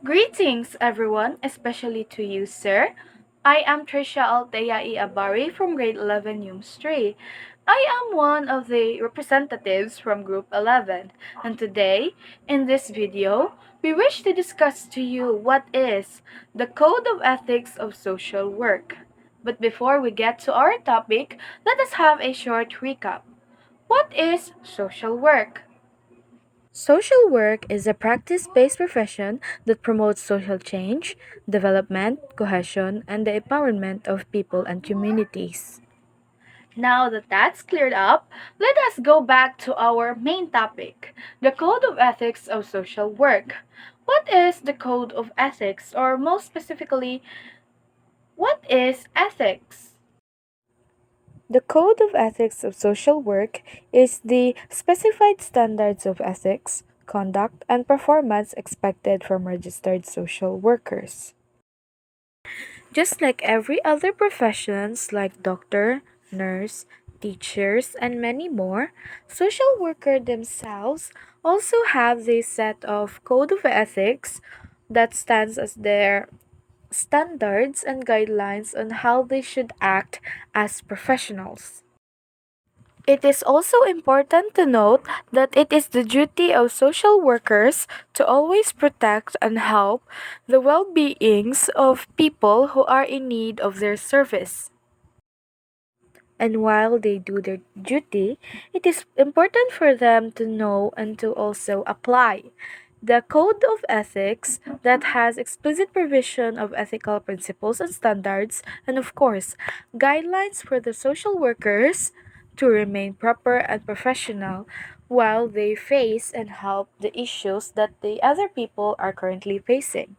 Greetings, everyone, especially to you, sir. I am Trisha Altea Abari from grade 11 HUMSS 3. I am one of the representatives from group 11, and today, in this video, we wish to discuss to you what is the Code of Ethics of Social Work. But before we get to our topic, let us have a short recap. What is social work? Social work is a practice based profession that promotes social change, development, cohesion, and the empowerment of people and communities. Now that that's cleared up, let us go back to our main topic, the Code of Ethics of Social Work. What is the Code of Ethics, or most specifically, what is ethics? The Code of Ethics of Social Work is the specified standards of ethics, conduct, and performance expected from registered social workers. Just like every other professions like doctor, nurse, teachers, and many more, social workers themselves also have this set of code of ethics that stands as their standards and guidelines on how they should act as professionals. It is also important to note that it is the duty of social workers to always protect and help the well-beings of people who are in need of their service. And while they do their duty, it is important for them to know and to also apply the code of ethics that has explicit provision of ethical principles and standards, and of course, guidelines for the social workers to remain proper and professional while they face and help the issues that the other people are currently facing.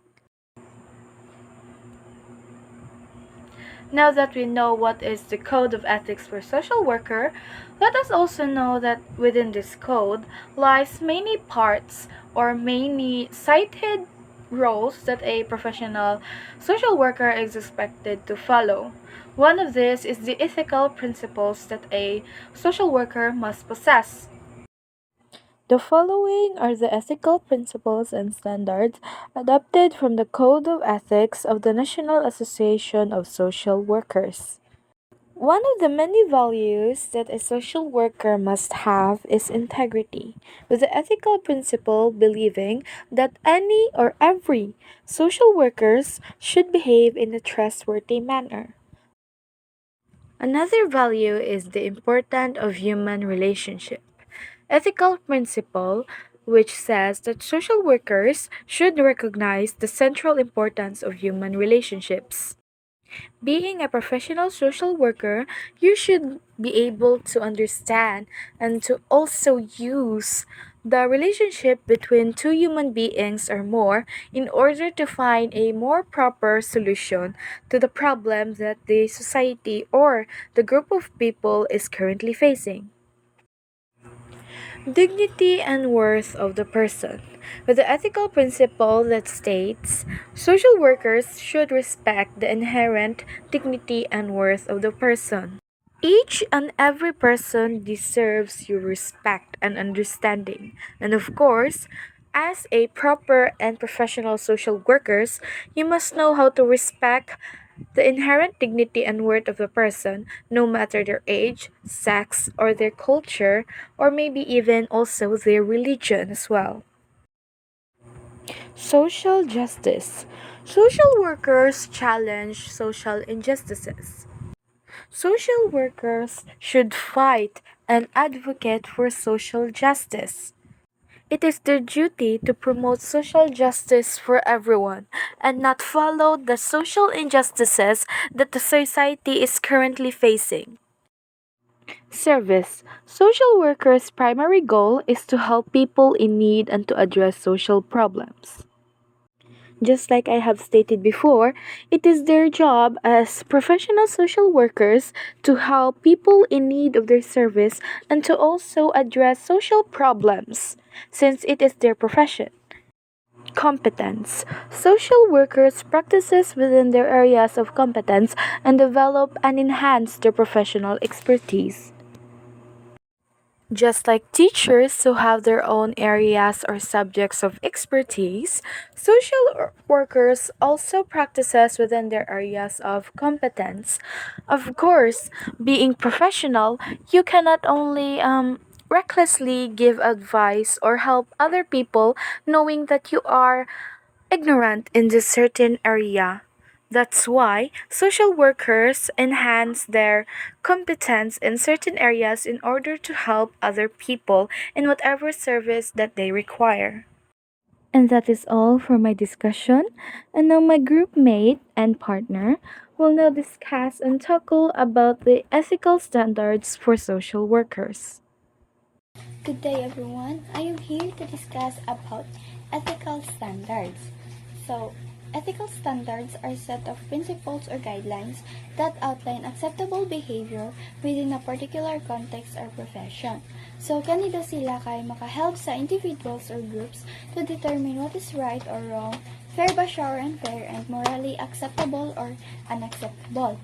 Now that we know what is the code of ethics for social worker, let us also know that within this code lies many parts or many cited roles that a professional social worker is expected to follow. One of these is the ethical principles that a social worker must possess. The following are the ethical principles and standards adopted from the Code of Ethics of the National Association of Social Workers. One of the many values that a social worker must have is integrity, with the ethical principle believing that any or every social workers should behave in a trustworthy manner. Another value is the importance of human relationship. Ethical principle which says that social workers should recognize the central importance of human relationships. Being a professional social worker, you should be able to understand and to also use the relationship between two human beings or more in order to find a more proper solution to the problem that the society or the group of people is currently facing. Dignity and worth of the person. With the ethical principle that states social workers should respect the inherent dignity and worth of the person. Each and every person deserves your respect and understanding. And of course, as a proper and professional social workers, you must know how to respect the inherent dignity and worth of the person, no matter their age, sex, or their culture, or maybe even also their religion as well. Social justice. Social workers challenge social injustices. Social workers should fight and advocate for social justice. It is their duty to promote social justice for everyone and not follow the social injustices that the society is currently facing. Service. Social workers' primary goal is to help people in need and to address social problems. Just like I have stated before, it is their job as professional social workers to help people in need of their service and to also address social problems since it is their profession. Competence. Social workers practices within their areas of competence and develop and enhance their professional expertise. Just like teachers who have their own areas or subjects of expertise, workers also practices within their areas of competence. Of course, being professional, you cannot only recklessly give advice or help other people knowing that you are ignorant in this certain area. That's why social workers enhance their competence in certain areas in order to help other people in whatever service that they require. And that is all for my discussion. And now my group mate and partner will now discuss and tackle about the ethical standards for social workers. Good day everyone. I am here to discuss about ethical standards. So, ethical standards are a set of principles or guidelines that outline acceptable behavior within a particular context or profession. So, kanila sila kay makahelp sa individuals or groups to determine what is right or wrong, fair ba siya or unfair, and morally acceptable or unacceptable.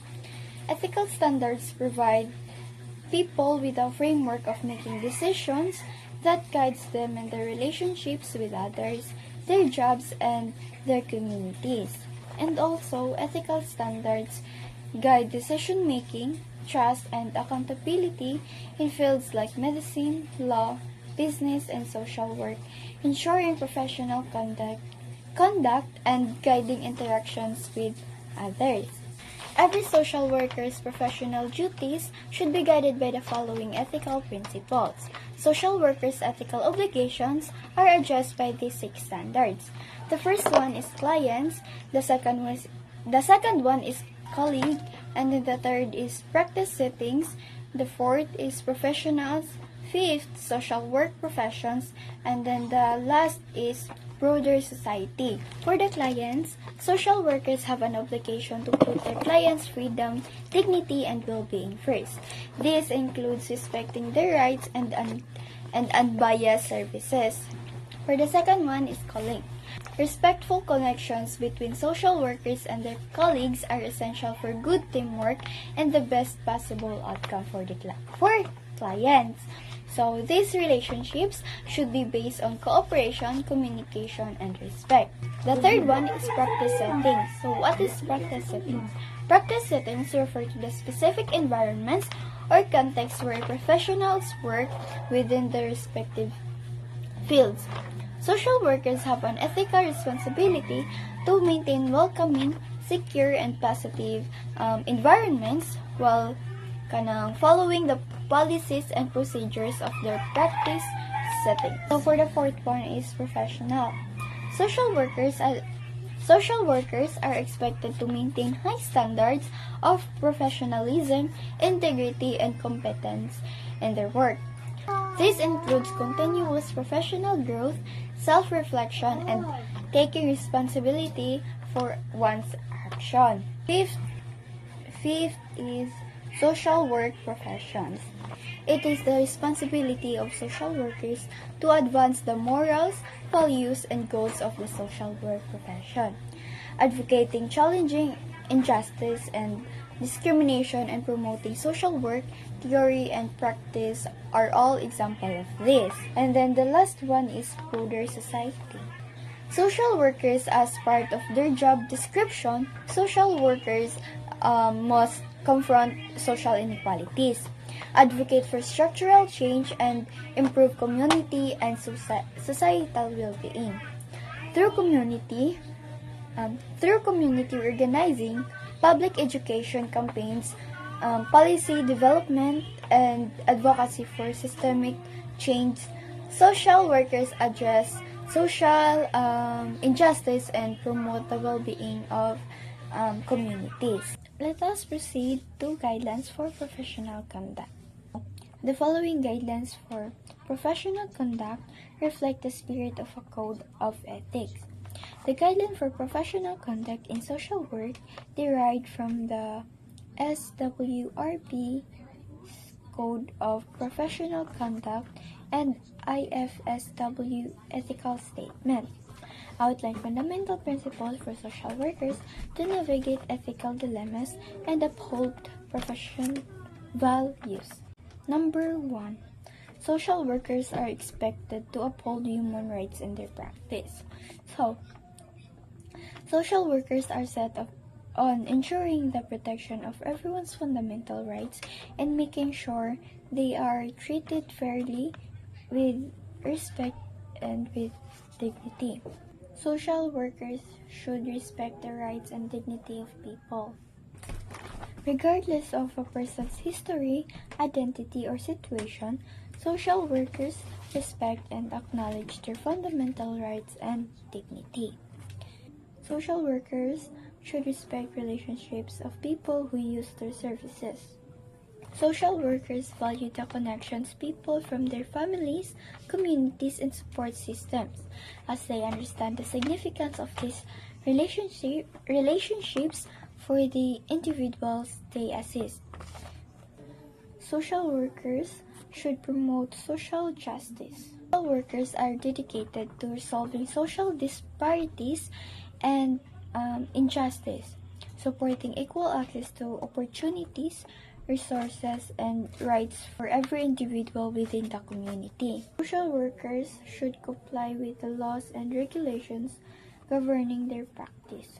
Ethical standards provide people with a framework of making decisions that guides them in their relationships with others, their jobs, and their communities. And also, ethical standards guide decision making, trust, and accountability in fields like medicine, law, business, and social work, ensuring professional conduct and guiding interactions with others. Every social worker's professional duties should be guided by the following ethical principles. Social workers' ethical obligations are addressed by these 6 standards. The first one is clients, the second one is colleague, and then the third is practice settings, the fourth is professionals, fifth social work professions, and then the last is broader society. For the clients, social workers have an obligation to put their clients' freedom, dignity, and well-being first. This includes respecting their rights and unbiased services. For the second one is colleague. Respectful connections between social workers and their colleagues are essential for good teamwork and the best possible outcome for clients. So these relationships should be based on cooperation, communication, and respect. The third one is practice settings. So what is practice settings? Practice settings refer to the specific environments or contexts where professionals work within their respective fields. Social workers have an ethical responsibility to maintain welcoming, secure, and positive environments while following the policies and procedures of their practice setting. So for the fourth one is professional. Social workers are expected to maintain high standards of professionalism, integrity, and competence in their work. This includes continuous professional growth, self-reflection, and taking responsibility for one's action. Fifth is social work professions. It is the responsibility of social workers to advance the morals, values, and goals of the social work profession, advocating challenging injustice and discrimination and promoting social work theory and practice are all examples of this. And then the last one is broader society. Social workers, as part of their job description, social workers must confront social inequalities, advocate for structural change, and improve community and societal well-being. Through community organizing, public education campaigns, policy development, and advocacy for systemic change, social workers address social injustice and promote the well-being of communities. Let us proceed to guidelines for professional conduct. The following guidelines for professional conduct reflect the spirit of a code of ethics. The guideline for professional conduct in social work derived from the SWRP Code of Professional Conduct and IFSW Ethical Statement outline fundamental principles for social workers to navigate ethical dilemmas and uphold professional values. Number 1. social workers are expected to uphold human rights in their practice. So, social workers are set up on ensuring the protection of everyone's fundamental rights and making sure they are treated fairly, with respect, and with dignity. Social workers should respect the rights and dignity of people. Regardless of a person's history, identity, or situation, social workers respect and acknowledge their fundamental rights and dignity. Social workers should respect relationships of people who use their services. Social workers value the connections people from their families, communities, and support systems, as they understand the significance of these relationships for the individuals they assist. Social workers should promote social justice. Social workers are dedicated to resolving social disparities and injustice, supporting equal access to opportunities, resources, and rights for every individual within the community. Social workers should comply with the laws and regulations governing their practice.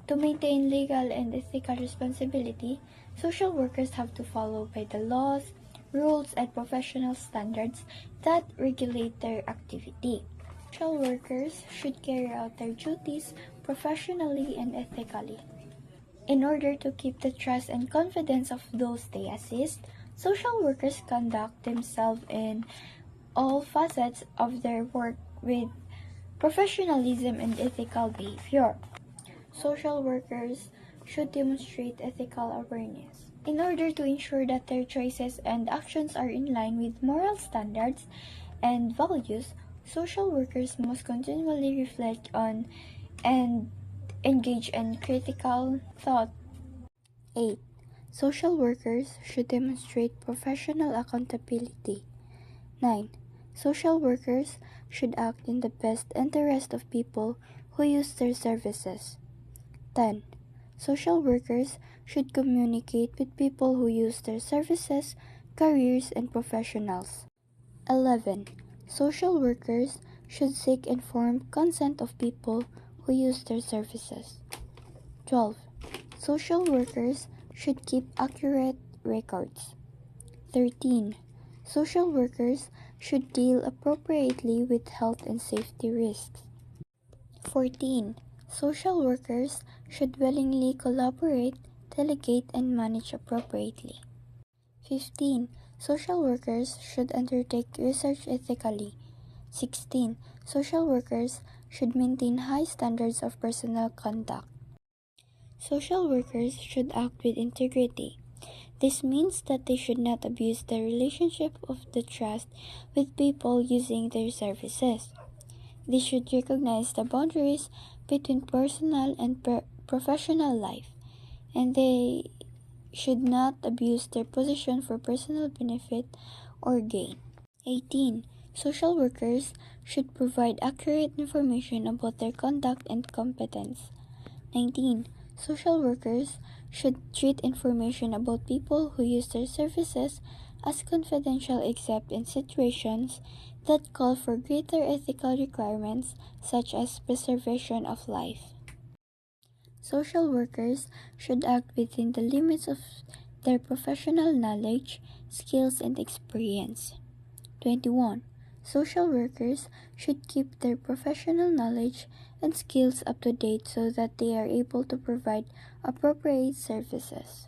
To maintain legal and ethical responsibility, social workers have to follow by the laws, rules, and professional standards that regulate their activity. Social workers should carry out their duties professionally and ethically. In order to keep the trust and confidence of those they assist, social workers conduct themselves in all facets of their work with professionalism and ethical behavior. Social workers should demonstrate ethical awareness. In order to ensure that their choices and actions are in line with moral standards and values, social workers must continually reflect on and engage in critical thought. 8. Social workers should demonstrate professional accountability. 9. Social workers should act in the best interest of people who use their services. 10. Social workers should communicate with people who use their services, careers, and professionals. 11. Social workers should seek informed consent of people who use their services. 12. Social workers should keep accurate records. 13. Social workers should deal appropriately with health and safety risks. 14. Social workers should willingly collaborate, delegate, and manage appropriately. 15. Social workers should undertake research ethically. 16. Social workers should maintain high standards of personal conduct. Social workers should act with integrity. This means that they should not abuse the relationship of the trust with people using their services. They should recognize the boundaries between personal and professional life, and they should not abuse their position for personal benefit or gain. 18. Social workers should provide accurate information about their conduct and competence. 19. Social workers should treat information about people who use their services as confidential except in situations that call for greater ethical requirements such as preservation of life. Social workers should act within the limits of their professional knowledge, skills, and experience. 21. Social workers should keep their professional knowledge and skills up to date so that they are able to provide appropriate services.